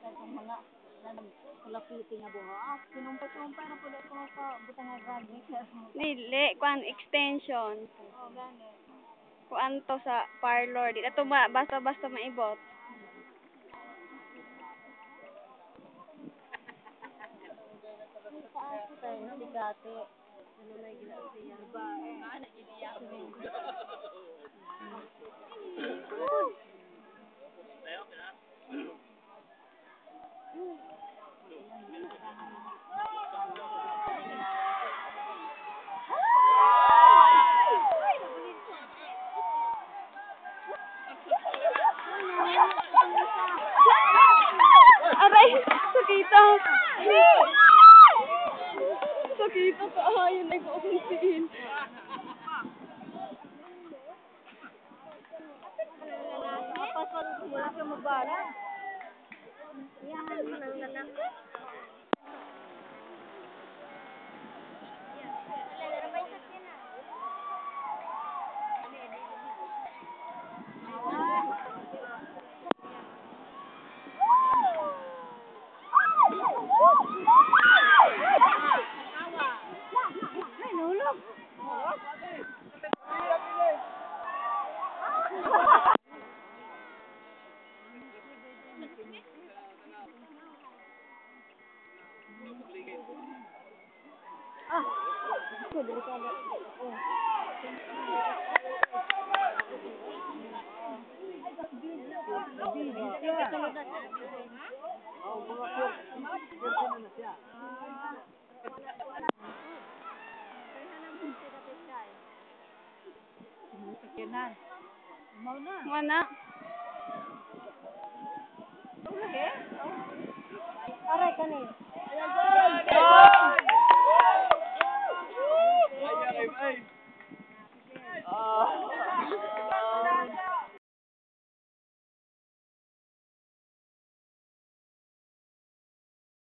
Katong mga kulapiti nga buhok. Sinumpay-sumpay na po dahil ko butang nga graduate. Dili, kuan extension. Oh, gani. Kuan to sa parlor. Di na to basta-basta maibot. Kaya si Gati. Ano na gila siya? Ba, Aray! Sakita! Sakita ka! Ayun ay kukuntiin. kapasal mula ka mabala. Yan, manang nanak. Delikado. Mana? Aray ka ni.